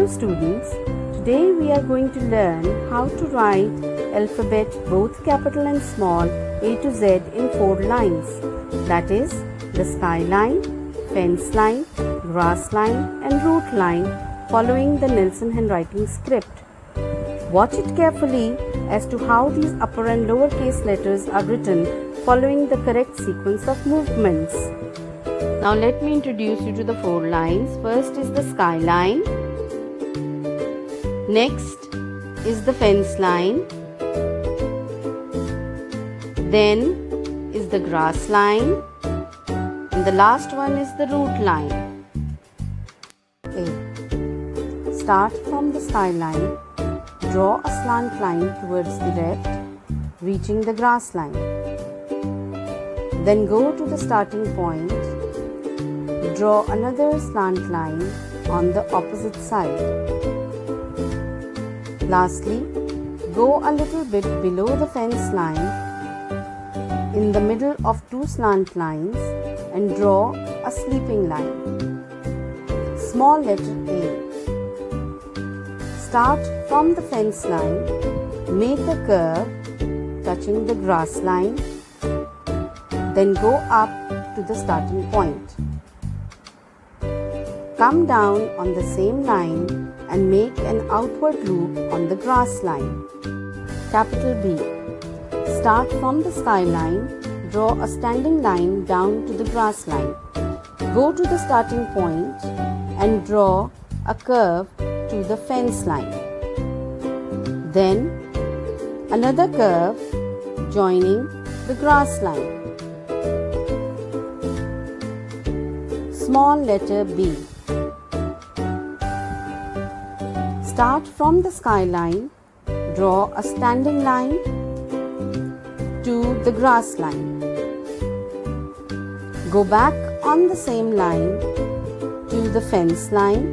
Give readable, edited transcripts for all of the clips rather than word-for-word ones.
Hello students, today we are going to learn how to write alphabet both capital and small A to Z in 4 lines. That is the skyline, fence line, grass line and root line following the Nelson handwriting script. Watch it carefully as to how these upper and lower case letters are written following the correct sequence of movements. Now let me introduce you to the 4 lines. First is the skyline. Next is the fence line. Then is the grass line. And the last one is the root line. A. Start from the skyline. Draw a slant line towards the left, reaching the grass line. Then go to the starting point. Draw another slant line on the opposite side. Lastly, go a little bit below the fence line in the middle of 2 slant lines and draw a sleeping line. Small letter A. Start from the fence line, make a curve touching the grass line, then go up to the starting point. Come down on the same line and make an outward loop on the grass line. Capital B. Start from the skyline, draw a standing line down to the grass line. Go to the starting point and draw a curve to the fence line. Then another curve joining the grass line. Small letter B. Start from the skyline, draw a standing line to the grass line. Go back on the same line to the fence line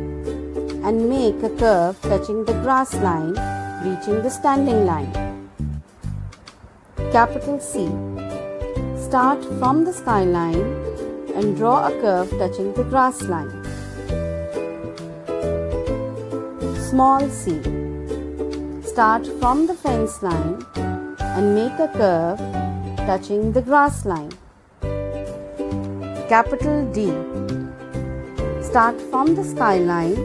and make a curve touching the grass line, reaching the standing line. Capital C. Start from the skyline and draw a curve touching the grass line. Small c. Start from the fence line and make a curve touching the grass line. Capital D. Start from the skyline,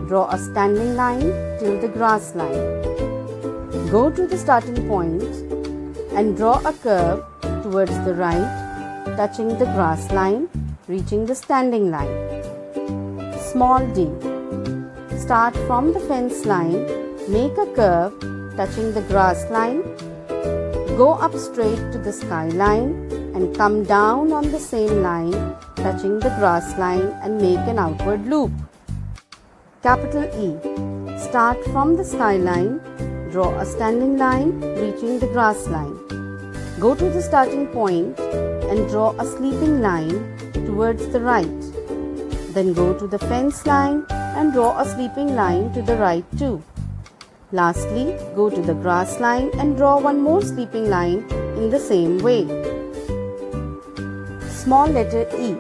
draw a standing line till the grass line. Go to the starting point and draw a curve towards the right, touching the grass line, reaching the standing line. Small d. Start from the fence line, make a curve touching the grass line, go up straight to the skyline and come down on the same line touching the grass line and make an outward loop. Capital E. Start from the skyline, draw a standing line reaching the grass line. Go to the starting point and draw a sleeping line towards the right. Then go to the fence line and draw a sleeping line to the right too. Lastly, go to the grass line and draw one more sleeping line in the same way. Small letter E.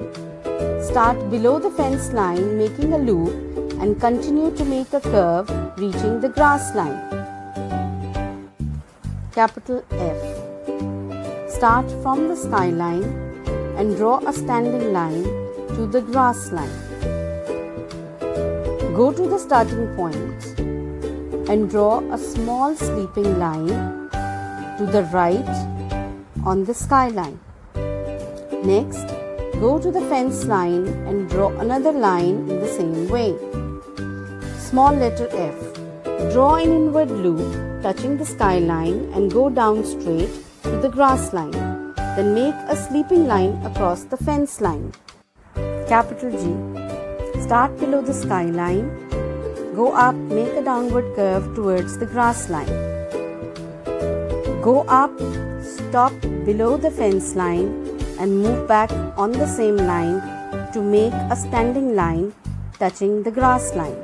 Start below the fence line making a loop and continue to make a curve reaching the grass line. Capital F. Start from the skyline and draw a standing line to the grass line. Go to the starting point and draw a small sleeping line to the right on the skyline. Next, go to the fence line and draw another line in the same way. Small letter F. Draw an inward loop touching the skyline and go down straight to the grass line. Then make a sleeping line across the fence line. Capital G. Start below the skyline, go up, make a downward curve towards the grass line. Go up, stop below the fence line and move back on the same line to make a standing line touching the grass line.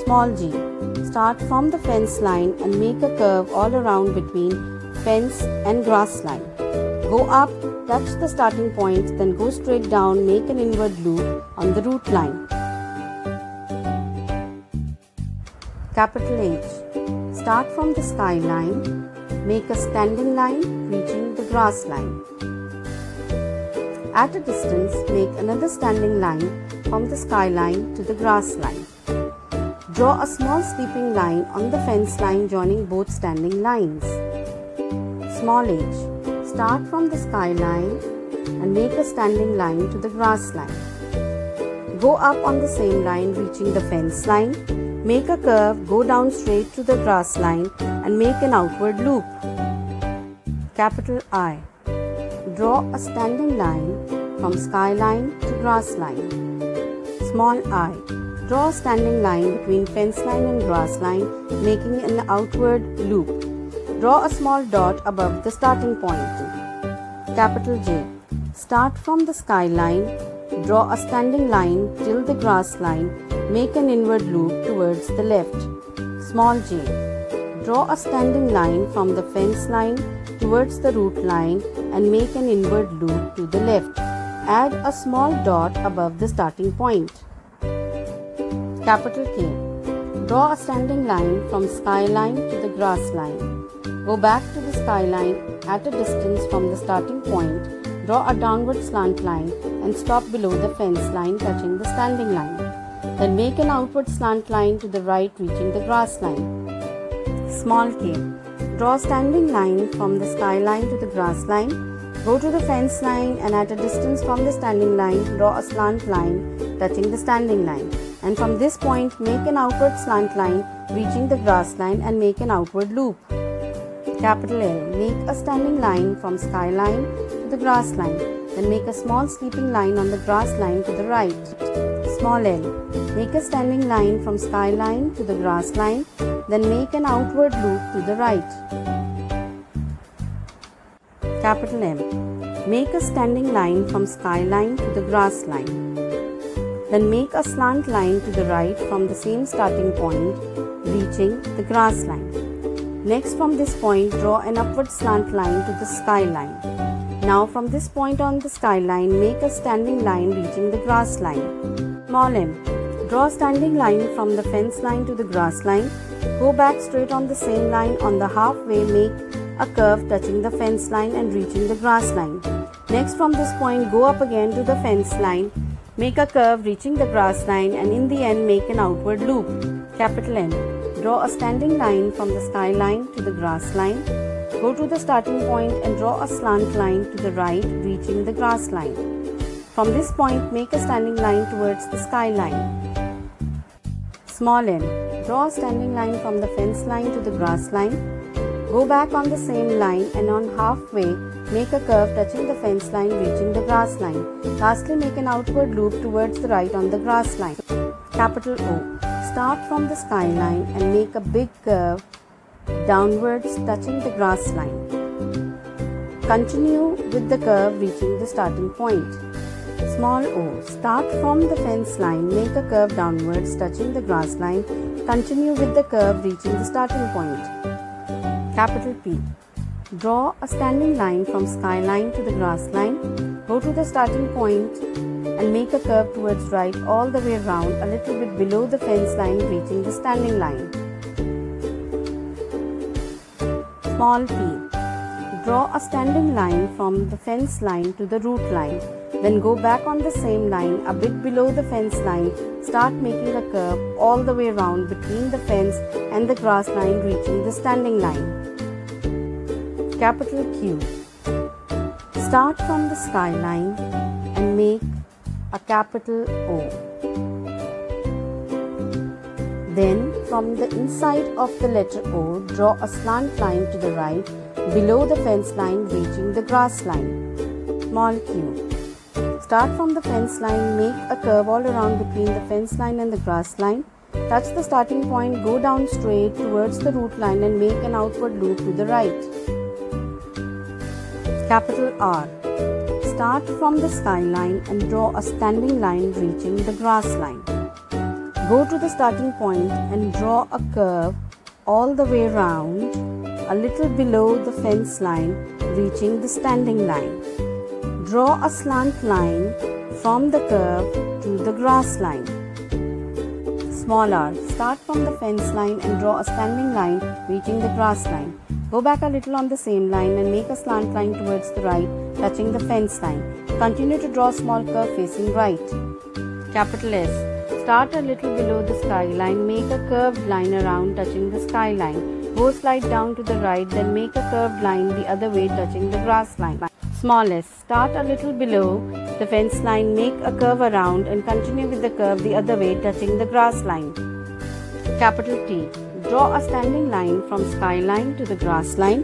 Small g. Start from the fence line and make a curve all around between fence and grass line. Go up, touch the starting point, then go straight down, make an inward loop on the root line. Capital H. Start from the skyline, make a standing line reaching the grass line. At a distance, make another standing line from the skyline to the grass line. Draw a small sleeping line on the fence line joining both standing lines. Small h. Start from the skyline and make a standing line to the grass line. Go up on the same line reaching the fence line. Make a curve, go down straight to the grass line and make an outward loop. Capital I. Draw a standing line from skyline to grass line. Small I. Draw a standing line between fence line and grass line, making an outward loop. Draw a small dot above the starting point. Capital J. Start from the skyline, draw a standing line till the grass line, make an inward loop towards the left. Small j. Draw a standing line from the fence line towards the root line and make an inward loop to the left. Add a small dot above the starting point. Capital K. Draw a standing line from skyline to the grass line. Go back to the skyline at a distance from the starting point. Draw a downward slant line and stop below the fence line touching the standing line. Then make an outward slant line to the right reaching the grass line. Small k. Draw a standing line from the skyline to the grass line. Go to the fence line and at a distance from the standing line, draw a slant line touching the standing line. And from this point, make an outward slant line reaching the grass line and make an outward loop. Capital L. Make a standing line from skyline to the grass line. Then make a small sleeping line on the grass line to the right. Small l. Make a standing line from skyline to the grass line. Then make an outward loop to the right. Capital M. Make a standing line from skyline to the grass line. Then make a slant line to the right from the same starting point, reaching the grass line. Next, from this point, draw an upward slant line to the skyline. Now from this point on the skyline, make a standing line reaching the grass line. Small m. Draw a standing line from the fence line to the grass line. Go back straight on the same line. On the halfway, make a curve touching the fence line and reaching the grass line. Next, from this point, go up again to the fence line. Make a curve reaching the grass line and in the end make an outward loop. Capital N. Draw a standing line from the skyline to the grass line. Go to the starting point and draw a slant line to the right reaching the grass line. From this point, make a standing line towards the skyline. Small n. Draw a standing line from the fence line to the grass line. Go back on the same line and on halfway, make a curve touching the fence line reaching the grass line. Lastly, make an outward loop towards the right on the grass line. Capital O. Start from the skyline and make a big curve downwards touching the grass line. Continue with the curve reaching the starting point. Small o. Start from the fence line, make a curve downwards touching the grass line. Continue with the curve reaching the starting point. Capital P. Draw a standing line from skyline to the grass line. Go to the starting point and make a curve towards right all the way around a little bit below the fence line reaching the standing line. Small p. Draw a standing line from the fence line to the root line. Then go back on the same line a bit below the fence line. Start making a curve all the way around between the fence and the grass line reaching the standing line. Capital Q. Start from the skyline and make a capital O. Then from the inside of the letter O, draw a slant line to the right below the fence line reaching the grass line. Small q. Start from the fence line, make a curve all around between the fence line and the grass line. Touch the starting point, go down straight towards the root line and make an outward loop to the right. Capital R. Start from the skyline and draw a standing line reaching the grass line. Go to the starting point and draw a curve all the way around a little below the fence line reaching the standing line. Draw a slant line from the curve to the grass line. Small r. Start from the fence line and draw a standing line reaching the grass line. Go back a little on the same line and make a slant line towards the right, touching the fence line. Continue to draw a small curve facing right. Capital S. Start a little below the skyline, make a curved line around touching the skyline. Go slide down to the right, then make a curved line the other way touching the grass line. Small s. Start a little below the fence line, make a curve around and continue with the curve the other way touching the grass line. Capital T. Draw a standing line from skyline to the grass line.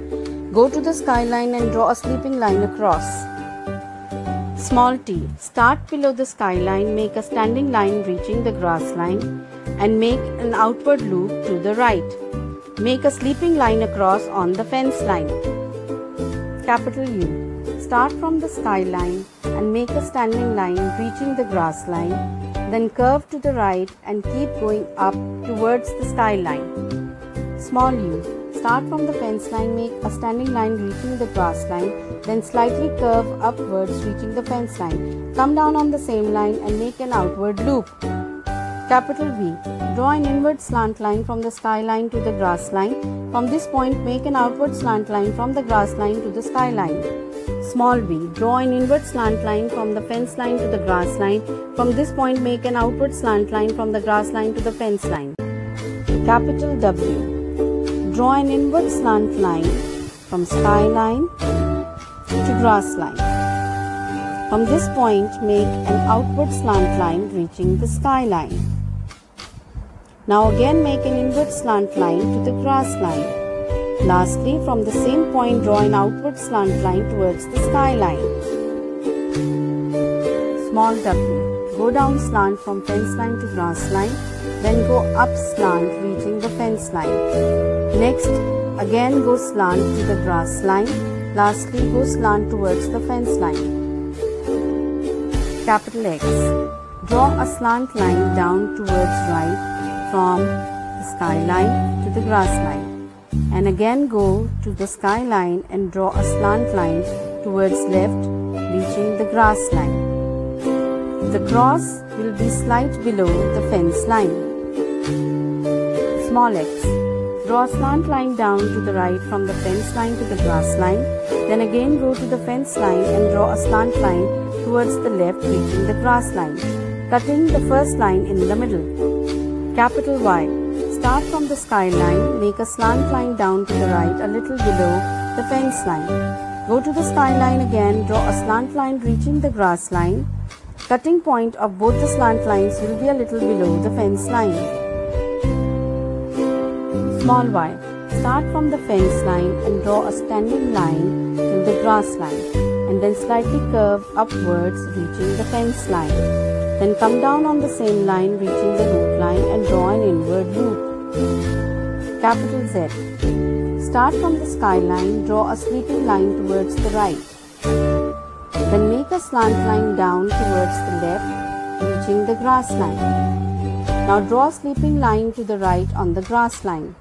Go to the skyline and draw a sleeping line across. Small t. Start below the skyline, make a standing line reaching the grass line and make an outward loop to the right. Make a sleeping line across on the fence line. Capital U. Start from the skyline and make a standing line reaching the grass line, then curve to the right and keep going up towards the skyline. Small u. Start from the fence line, make a standing line reaching the grass line, then slightly curve upwards reaching the fence line. Come down on the same line and make an outward loop. Capital V. Draw an inward slant line from the skyline to the grass line. From this point, make an outward slant line from the grass line to the skyline. Small v. Draw an inward slant line from the fence line to the grass line. From this point, make an outward slant line from the grass line to the fence line. Capital W. Draw an inward slant line from skyline to grass line. From this point, make an outward slant line reaching the skyline. Now again make an inward slant line to the grass line. Lastly, from the same point, draw an outward slant line towards the skyline. Small w. Go down slant from fence line to grass line, then go up slant reaching the fence line. Next, again go slant to the grass line. Lastly, go slant towards the fence line. Capital X. Draw a slant line down towards right from the skyline to the grass line. And again go to the skyline and draw a slant line towards left reaching the grass line. The cross will be slight below the fence line. Small x. Draw a slant line down to the right from the fence line to the grass line. Then again go to the fence line and draw a slant line towards the left reaching the grass line, cutting the first line in the middle. Capital Y. Start from the skyline, make a slant line down to the right a little below the fence line. Go to the skyline again, draw a slant line reaching the grass line. Cutting point of both the slant lines will be a little below the fence line. Small y. Start from the fence line and draw a standing line till the grass line and then slightly curve upwards reaching the fence line. Then come down on the same line reaching the root line and draw an inward loop. Capital Z. Start from the skyline, draw a sleeping line towards the right. Then make a slant line down towards the left, reaching the grass line. Now draw a sleeping line to the right on the grass line.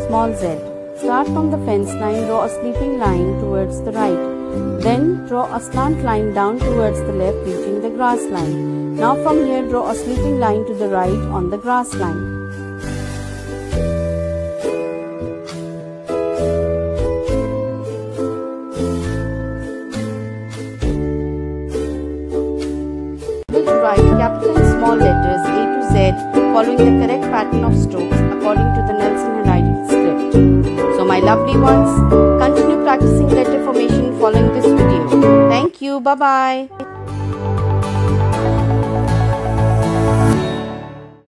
Small z. Start from the fence line, draw a sleeping line towards the right. Then draw a slant line down towards the left, reaching the grass line. Now from here, draw a sleeping line to the right on the grass line. Write capital and small letters A to Z following the correct pattern of strokes according to the Nelson handwriting script. So my lovely ones, continue practicing letter formation following this video. Thank you. Bye-bye.